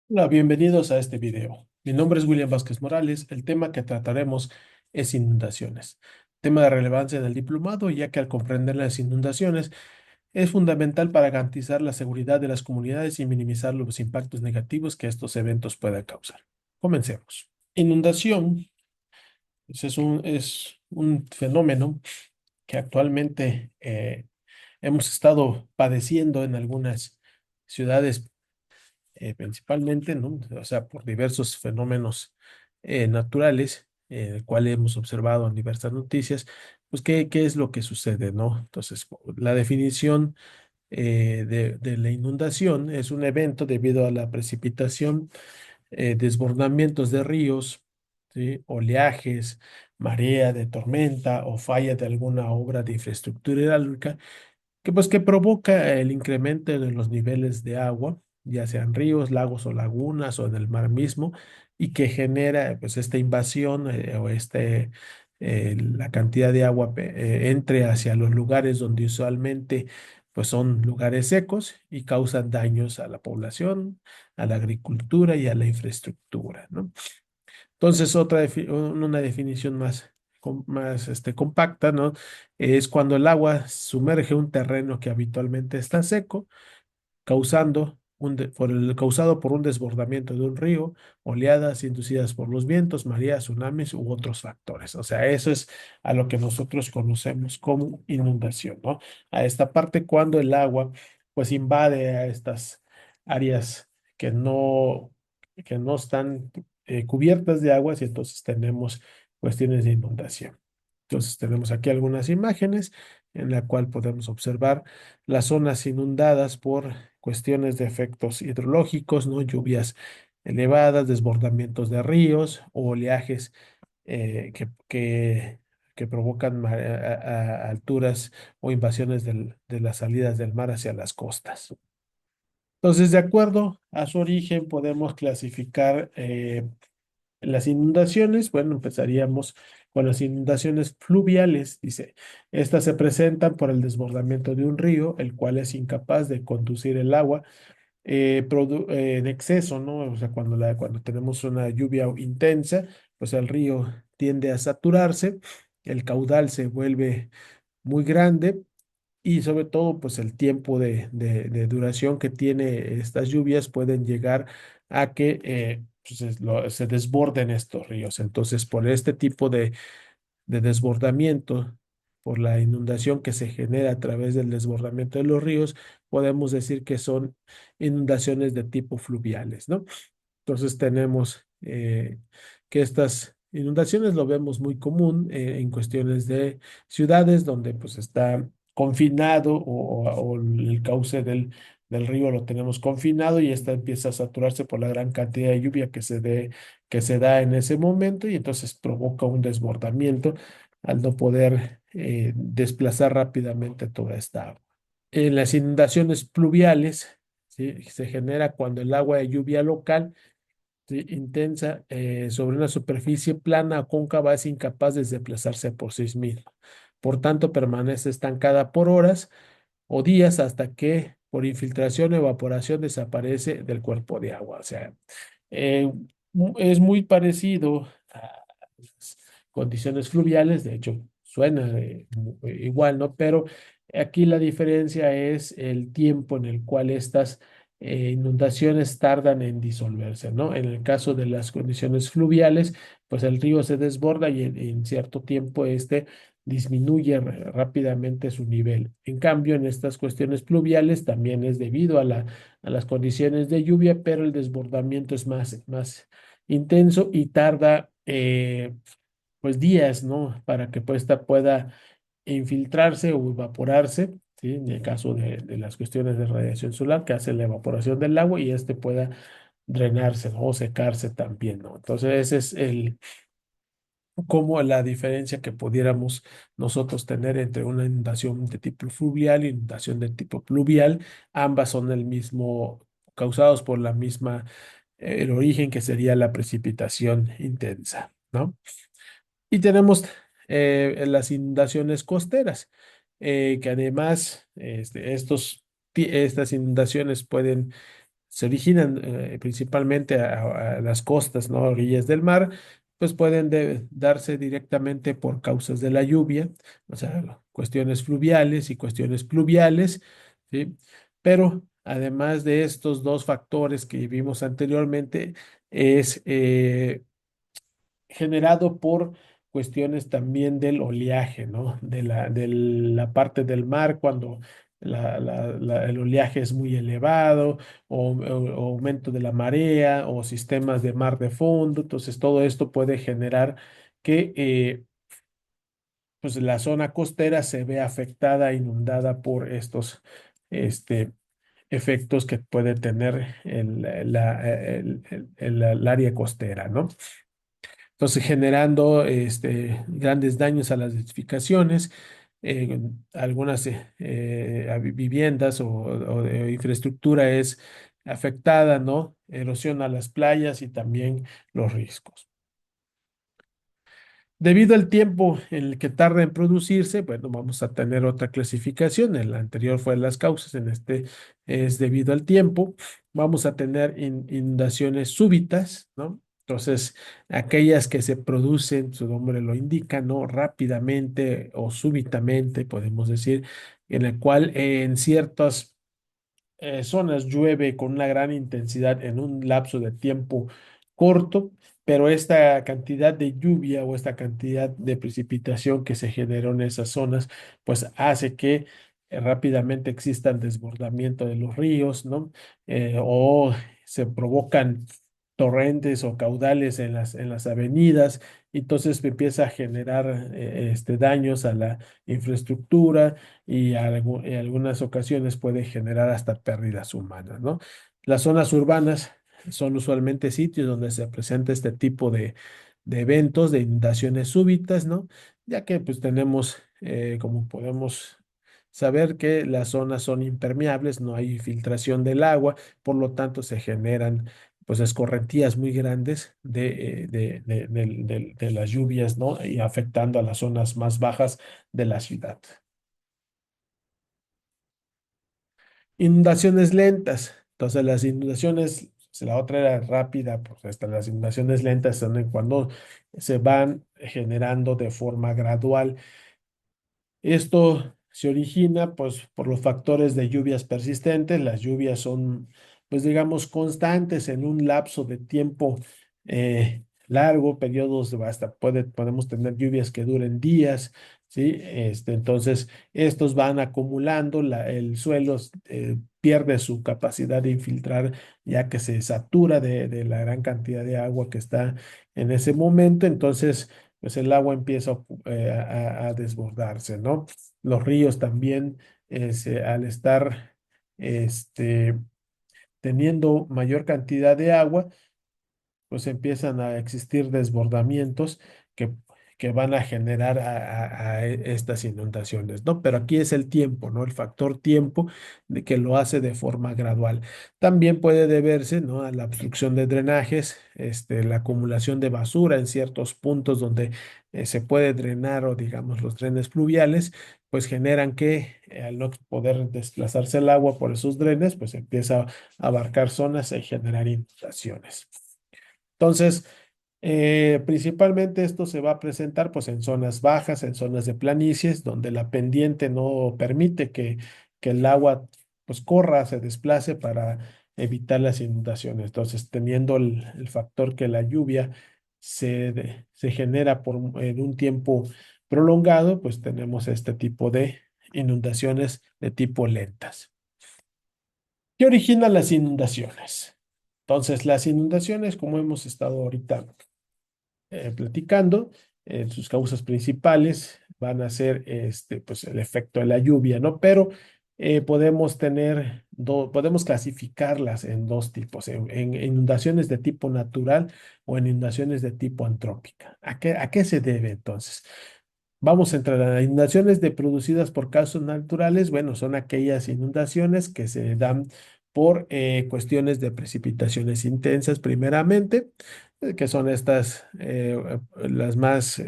Hola, bienvenidos a este video. Mi nombre es William Vázquez Morales. El tema que trataremos es inundaciones. Tema de relevancia en el diplomado, ya que al comprender las inundaciones es fundamental para garantizar la seguridad de las comunidades y minimizar los impactos negativos que estos eventos puedan causar. Comencemos. Inundación pues, es un fenómeno que actualmente hemos estado padeciendo en algunas ciudades principalmente, ¿no? O sea, por diversos fenómenos naturales, el cual hemos observado en diversas noticias, pues qué es lo que sucede, ¿no? Entonces, la definición de la inundación es un evento debido a la precipitación, desbordamientos de ríos, ¿sí? Oleajes, marea de tormenta o falla de alguna obra de infraestructura hidráulica que provoca el incremento de los niveles de agua, ya sean ríos, lagos o lagunas o en el mar mismo, y que genera pues esta invasión la cantidad de agua entre hacia los lugares donde usualmente pues son lugares secos y causan daños a la población, a la agricultura y a la infraestructura, ¿no? Entonces, una definición más compacta, ¿no? Es cuando el agua sumerge un terreno que habitualmente está seco, causado por un desbordamiento de un río, oleadas inducidas por los vientos, mareas, tsunamis u otros factores. O sea, eso es a lo que nosotros conocemos como inundación, ¿no? A esta parte cuando el agua pues invade a estas áreas que no, que no están cubiertas de aguas y entonces tenemos cuestiones de inundación. Entonces tenemos aquí algunas imágenes en la cual podemos observar las zonas inundadas por cuestiones de efectos hidrológicos, ¿no? Lluvias elevadas, desbordamientos de ríos o oleajes que provocan a alturas o invasiones de las salidas del mar hacia las costas. Entonces, de acuerdo a su origen, podemos clasificar las inundaciones. Bueno, empezaríamos con las inundaciones fluviales. Dice, estas se presentan por el desbordamiento de un río, el cual es incapaz de conducir el agua en exceso, ¿no? O sea, cuando tenemos una lluvia intensa, pues el río tiende a saturarse, el caudal se vuelve muy grande y sobre todo, pues el tiempo de duración que tiene estas lluvias pueden llegar a que pues, se desborden estos ríos. Entonces, por este tipo de desbordamiento, por la inundación que se genera a través del desbordamiento de los ríos, podemos decir que son inundaciones de tipo fluviales, ¿no? Entonces tenemos que estas inundaciones lo vemos muy común en cuestiones de ciudades donde pues está confinado o el cauce del río lo tenemos confinado y esta empieza a saturarse por la gran cantidad de lluvia que se da en ese momento y entonces provoca un desbordamiento al no poder desplazar rápidamente toda esta agua. En las inundaciones pluviales, ¿sí? Se genera cuando el agua de lluvia local, ¿sí? Intensa sobre una superficie plana o cóncava es incapaz de desplazarse por sí misma. Por tanto, permanece estancada por horas o días hasta que por infiltración o evaporación desaparece del cuerpo de agua. O sea, eh, es muy parecido a las condiciones fluviales, de hecho, suena igual, ¿no? Pero aquí la diferencia es el tiempo en el cual estas inundaciones tardan en disolverse, ¿no? En el caso de las condiciones fluviales, pues el río se desborda y en cierto tiempo disminuye rápidamente su nivel. En cambio, en estas cuestiones pluviales también es debido a las condiciones de lluvia, pero el desbordamiento es más intenso y tarda pues días, ¿no? Para que pues, esta pueda infiltrarse o evaporarse, ¿sí? En el caso de las cuestiones de radiación solar, que hace la evaporación del agua y este pueda drenarse, ¿no? O secarse también, ¿no? Entonces, ese es como la diferencia que pudiéramos nosotros tener entre una inundación de tipo fluvial y inundación de tipo pluvial. Ambas son el mismo, causados por la misma, el origen que sería la precipitación intensa, ¿no? Y tenemos las inundaciones costeras, que además estas inundaciones pueden se originan principalmente a las costas, ¿no? Orillas del mar, pues pueden darse directamente por causas de la lluvia, o sea, cuestiones fluviales y cuestiones pluviales, ¿sí? Pero además de estos dos factores que vimos anteriormente, es generado por cuestiones también del oleaje, ¿no? De la parte del mar cuando el oleaje es muy elevado o aumento de la marea o sistemas de mar de fondo. Entonces, todo esto puede generar que pues la zona costera se vea afectada, inundada por estos este, efectos que puede tener el área costera, ¿no? Entonces, generando grandes daños a las edificaciones, algunas viviendas o de infraestructura es afectada, ¿no? Erosión a las playas y también los riscos. Debido al tiempo en el que tarda en producirse, bueno, vamos a tener otra clasificación. El anterior fue las causas, en este es debido al tiempo. Vamos a tener inundaciones súbitas, ¿no? Entonces, aquellas que se producen, su nombre lo indica, ¿no? Rápidamente o súbitamente, podemos decir, en el cual en ciertas zonas llueve con una gran intensidad en un lapso de tiempo corto, pero esta cantidad de lluvia o esta cantidad de precipitación que se generó en esas zonas, pues hace que rápidamente existan desbordamiento de los ríos, ¿no? O se provocan torrentes o caudales en las avenidas, y entonces empieza a generar daños a la infraestructura y en algunas ocasiones puede generar hasta pérdidas humanas, ¿no? Las zonas urbanas son usualmente sitios donde se presenta este tipo de eventos, de inundaciones súbitas, ¿no? Ya que pues tenemos, como podemos saber, que las zonas son impermeables, no hay filtración del agua, por lo tanto se generan pues escorrentías muy grandes de las lluvias, ¿no? Y afectando a las zonas más bajas de la ciudad. Inundaciones lentas. Entonces, las inundaciones, si la otra era rápida, pues hasta las inundaciones lentas son en cuando se van generando de forma gradual. Esto se origina pues por los factores de lluvias persistentes. Las lluvias son, pues digamos, constantes en un lapso de tiempo largo, periodos podemos tener lluvias que duren días, ¿sí? Entonces, estos van acumulando, el suelo pierde su capacidad de infiltrar ya que se satura de la gran cantidad de agua que está en ese momento. Entonces, pues el agua empieza a desbordarse, ¿no? Los ríos también, al estar este, teniendo mayor cantidad de agua, pues empiezan a existir desbordamientos que, que van a generar estas inundaciones, ¿no? Pero aquí es el tiempo, ¿no? El factor tiempo de que lo hace de forma gradual. También puede deberse, ¿no? A la obstrucción de drenajes, la acumulación de basura en ciertos puntos donde se puede drenar o digamos los drenes pluviales, pues generan que al no poder desplazarse el agua por esos drenes, pues empieza a abarcar zonas y generar inundaciones. Entonces, principalmente esto se va a presentar pues en zonas bajas, en zonas de planicies, donde la pendiente no permite que el agua pues corra, se desplace para evitar las inundaciones. Entonces, teniendo el factor que la lluvia se genera en un tiempo prolongado, pues tenemos este tipo de inundaciones de tipo lentas. ¿Qué origina las inundaciones? Entonces, las inundaciones, como hemos estado ahorita platicando, sus causas principales van a ser pues el efecto de la lluvia, ¿no? Pero podemos clasificarlas en dos tipos, en inundaciones de tipo natural o en inundaciones de tipo antrópica. ¿A qué se debe entonces? Vamos a entrar a las inundaciones producidas por causas naturales. Bueno, son aquellas inundaciones que se dan por cuestiones de precipitaciones intensas, primeramente, que son estas las más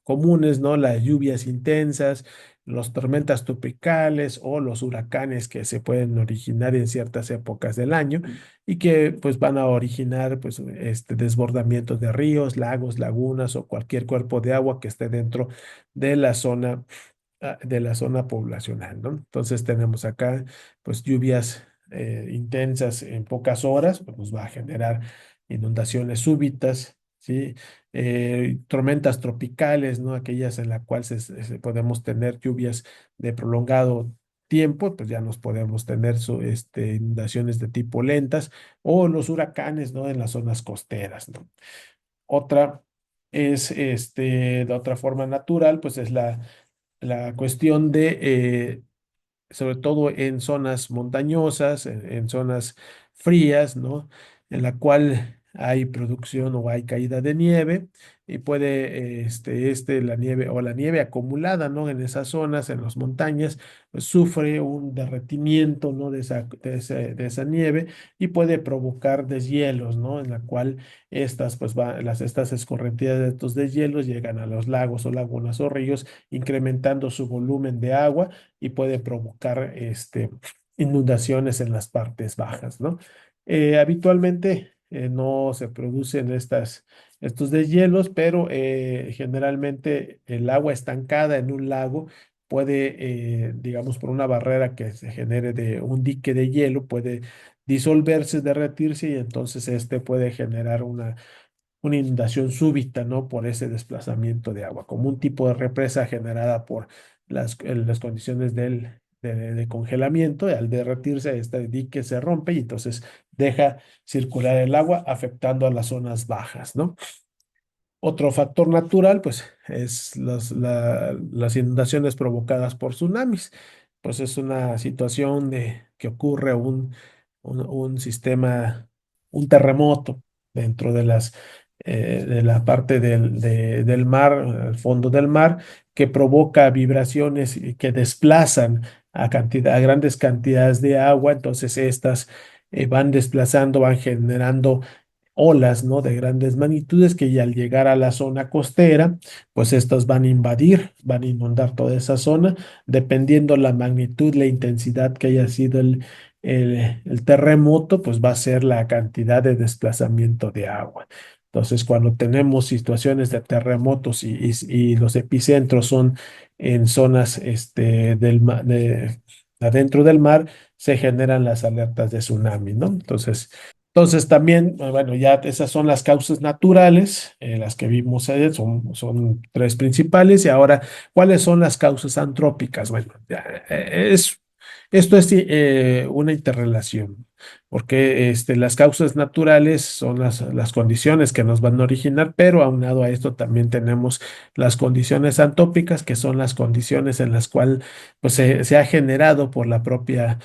comunes, ¿no? Las lluvias intensas, las tormentas tropicales o los huracanes que se pueden originar en ciertas épocas del año y que pues van a originar pues desbordamientos de ríos, lagos, lagunas o cualquier cuerpo de agua que esté dentro de la zona de la zona poblacional, ¿no? Entonces tenemos acá pues lluvias intensas en pocas horas, pues nos va a generar inundaciones súbitas, ¿sí? Tormentas tropicales, ¿no? Aquellas en las cuales podemos tener lluvias de prolongado tiempo, pues ya nos podemos tener inundaciones de tipo lentas o los huracanes, ¿no? En las zonas costeras, ¿no? Otra es, de otra forma natural, pues es la cuestión de sobre todo en zonas montañosas, en zonas frías, ¿no? En la cual hay producción o hay caída de nieve y puede, la nieve o la nieve acumulada, ¿no? En esas zonas, en las montañas, pues sufre un derretimiento, ¿no? De esa nieve y puede provocar deshielos, ¿no? En la cual estas escorrentidas de estos deshielos llegan a los lagos o lagunas o ríos, incrementando su volumen de agua y puede provocar inundaciones en las partes bajas, ¿no? Habitualmente no se producen estos deshielos, pero generalmente el agua estancada en un lago puede, digamos, por una barrera que se genere de un dique de hielo, puede disolverse, derretirse y entonces puede generar una inundación súbita, ¿no? Por ese desplazamiento de agua, como un tipo de represa generada por las condiciones de congelamiento. Y al derretirse, este dique se rompe y entonces deja circular el agua, afectando a las zonas bajas, ¿no? Otro factor natural, pues, es las inundaciones provocadas por tsunamis. Pues es una situación que ocurre un sistema, un terremoto dentro de la parte del mar, al fondo del mar, que provoca vibraciones y que desplazan a grandes cantidades de agua. Entonces estas van desplazando, van generando olas, ¿no? De grandes magnitudes que ya al llegar a la zona costera, pues estas van a invadir, van a inundar toda esa zona, dependiendo la magnitud, la intensidad que haya sido el terremoto, pues va a ser la cantidad de desplazamiento de agua. Entonces, cuando tenemos situaciones de terremotos y los epicentros son en zonas adentro del mar, se generan las alertas de tsunami, ¿no? Entonces también, bueno, ya esas son las causas naturales, las que vimos ayer, son tres principales. Y ahora, ¿cuáles son las causas antrópicas? Bueno, esto es una interrelación, porque las causas naturales son las condiciones que nos van a originar, pero aunado a esto también tenemos las condiciones antópicas, que son las condiciones en las cuales pues, se ha generado por la propia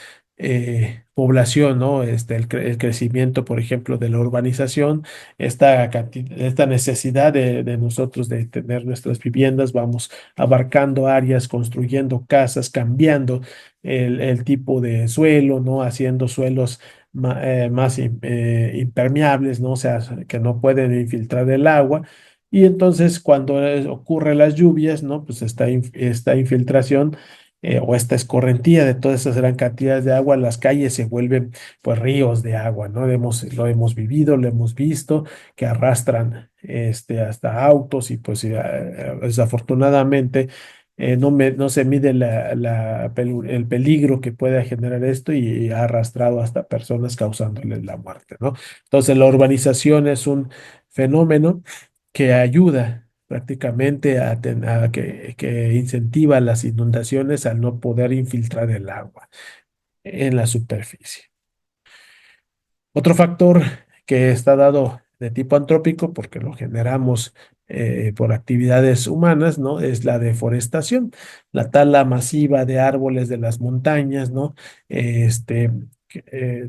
población, ¿no? El crecimiento, por ejemplo, de la urbanización, esta necesidad de nosotros de tener nuestras viviendas, vamos abarcando áreas, construyendo casas, cambiando el tipo de suelo, ¿no? Haciendo suelos más impermeables, ¿no? O sea, que no pueden infiltrar el agua. Y entonces cuando ocurren las lluvias, ¿no? Pues esta infiltración o esta escorrentía de todas esas gran cantidades de agua, las calles se vuelven pues ríos de agua, ¿no? Lo hemos vivido, lo hemos visto, que arrastran hasta autos y pues desafortunadamente no se mide el peligro que puede generar esto y ha arrastrado hasta personas causándoles la muerte, ¿no? Entonces la urbanización es un fenómeno que ayuda prácticamente que incentiva las inundaciones al no poder infiltrar el agua en la superficie. Otro factor que está dado de tipo antrópico, porque lo generamos por actividades humanas, ¿no? Es la deforestación, la tala masiva de árboles de las montañas, ¿no?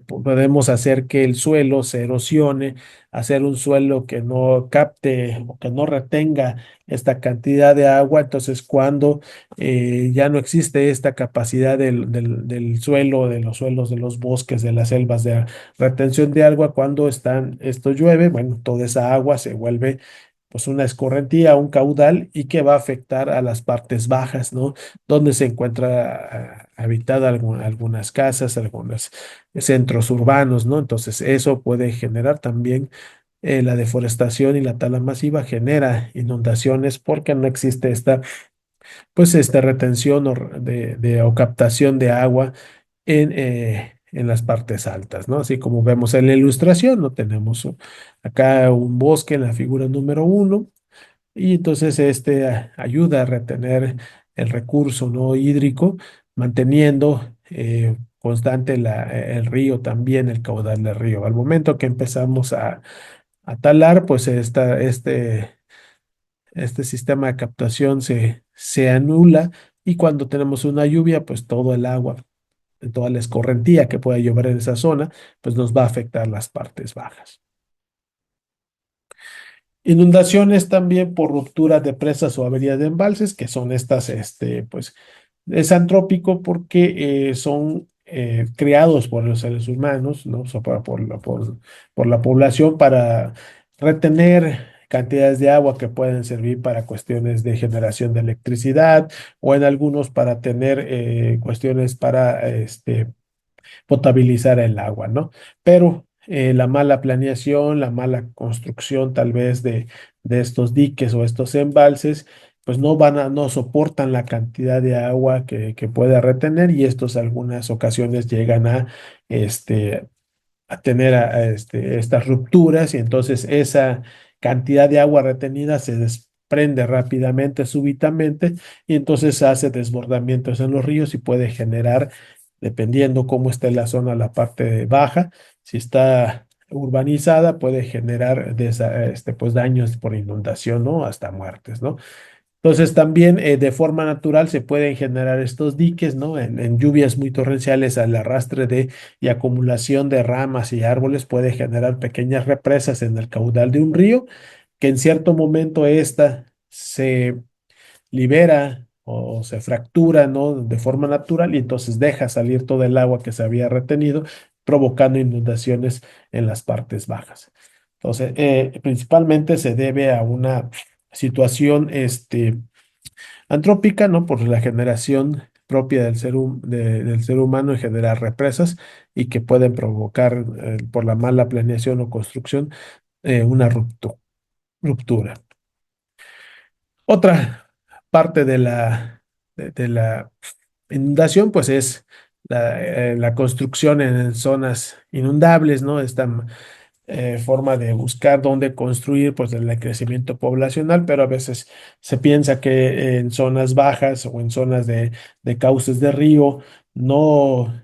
Podemos hacer que el suelo se erosione, hacer un suelo que no capte o que no retenga esta cantidad de agua. Entonces, cuando ya no existe esta capacidad del suelo, de los suelos, de los bosques, de las selvas, de retención de agua, cuando esto llueve, bueno, toda esa agua se vuelve pues una escorrentía, un caudal y que va a afectar a las partes bajas, ¿no? Donde se encuentra habitada algunas casas, algunos centros urbanos, ¿no? Entonces eso puede generar también la deforestación y la tala masiva genera inundaciones porque no existe esta retención o captación de agua en las partes altas, ¿no? Así como vemos en la ilustración, ¿no? Tenemos acá un bosque en la figura número uno y entonces ayuda a retener el recurso, ¿no? hídrico, manteniendo constante el río también, el caudal del río. Al momento que empezamos a talar, pues este sistema de captación se anula y cuando tenemos una lluvia, pues todo el agua, toda la escorrentía que pueda llover en esa zona, pues nos va a afectar las partes bajas. Inundaciones también por ruptura de presas o averías de embalses, que son pues es antrópico porque son creados por los seres humanos, ¿no? O sea, por la población para retener cantidades de agua que pueden servir para cuestiones de generación de electricidad o en algunos para tener cuestiones para potabilizar el agua, ¿no? Pero la mala planeación, la mala construcción tal vez de estos diques o estos embalses, pues no soportan la cantidad de agua que pueda retener y estos algunas ocasiones llegan este, a tener estas rupturas y entonces esa cantidad de agua retenida se desprende rápidamente, súbitamente, y entonces hace desbordamientos en los ríos y puede generar, dependiendo cómo esté la zona, la parte baja, si está urbanizada, puede generar pues daños por inundación, ¿no? Hasta muertes, ¿no? Entonces también de forma natural se pueden generar estos diques, ¿no? En lluvias muy torrenciales, al arrastre y acumulación de ramas y árboles puede generar pequeñas represas en el caudal de un río, que en cierto momento esta se libera o se fractura, ¿no? De forma natural y entonces deja salir todo el agua que se había retenido, provocando inundaciones en las partes bajas. Entonces, principalmente se debe a una situación, antrópica, ¿no? Por la generación propia del ser humano en generar represas y que pueden provocar, por la mala planeación o construcción, una ruptura. Otra parte de la inundación, pues es la construcción en zonas inundables, ¿no? Esta forma de buscar dónde construir, pues el crecimiento poblacional, pero a veces se piensa que en zonas bajas o en zonas de cauces de río,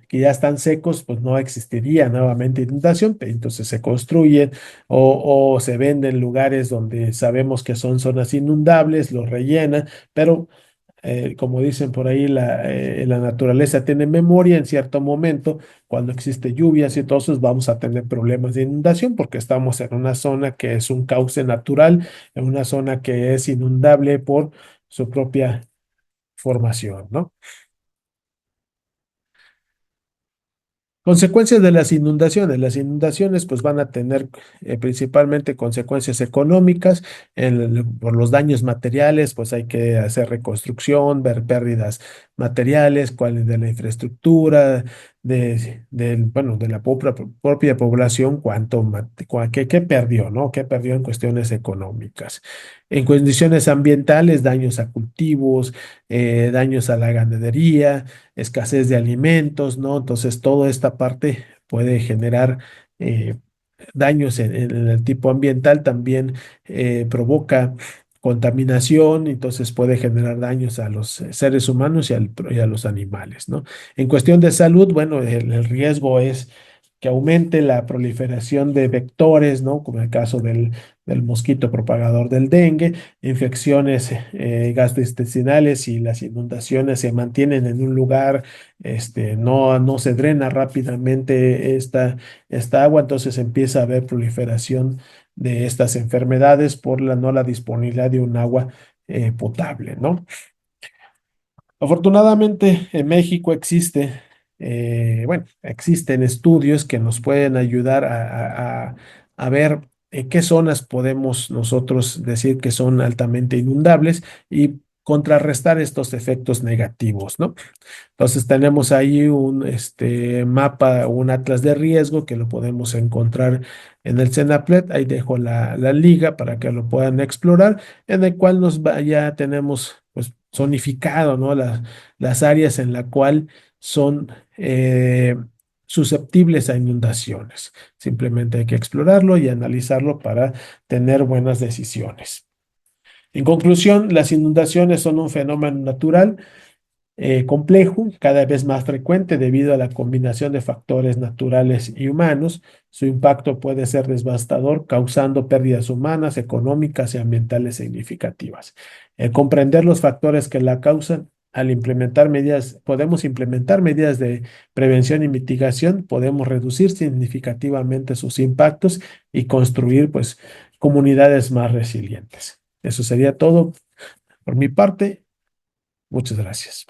que ya están secos, pues no existiría nuevamente inundación, entonces se construyen o se venden lugares donde sabemos que son zonas inundables, los rellenan, pero como dicen por ahí, la naturaleza tiene memoria en cierto momento, cuando existe lluvias y entonces vamos a tener problemas de inundación porque estamos en una zona que es un cauce natural, en una zona que es inundable por su propia formación, ¿no? Consecuencias de las inundaciones. Las inundaciones pues van a tener principalmente consecuencias económicas por los daños materiales, pues hay que hacer reconstrucción, ver pérdidas materiales, cuáles de la infraestructura, bueno, de la propia población, qué perdió, ¿no? ¿Qué perdió en cuestiones económicas? En condiciones ambientales, daños a cultivos, daños a la ganadería, escasez de alimentos, ¿no? Entonces, toda esta parte puede generar eh, daños en el tipo ambiental, también provoca contaminación, entonces puede generar daños a los seres humanos y a los animales, ¿no? En cuestión de salud, bueno, el riesgo es que aumente la proliferación de vectores, ¿no? Como el caso del mosquito propagador del dengue, infecciones gastrointestinales y las inundaciones se mantienen en un lugar, no se drena rápidamente esta agua, entonces empieza a haber proliferación de estas enfermedades por la no la disponibilidad de un agua potable, ¿no? Afortunadamente en México bueno, existen estudios que nos pueden ayudar a ver qué zonas podemos nosotros decir que son altamente inundables y contrarrestar estos efectos negativos, ¿no? Entonces tenemos ahí un mapa, un atlas de riesgo que lo podemos encontrar en el CENAPLED. Ahí dejo la liga para que lo puedan explorar, en el cual ya tenemos pues zonificado, ¿no? Las áreas en la cual son susceptibles a inundaciones. Simplemente hay que explorarlo y analizarlo para tener buenas decisiones. En conclusión, las inundaciones son un fenómeno natural complejo, cada vez más frecuente debido a la combinación de factores naturales y humanos. Su impacto puede ser devastador, causando pérdidas humanas, económicas y ambientales significativas. Comprender los factores que la causan, al implementar medidas, podemos implementar medidas de prevención y mitigación, podemos reducir significativamente sus impactos y construir, pues, comunidades más resilientes. Eso sería todo por mi parte. Muchas gracias.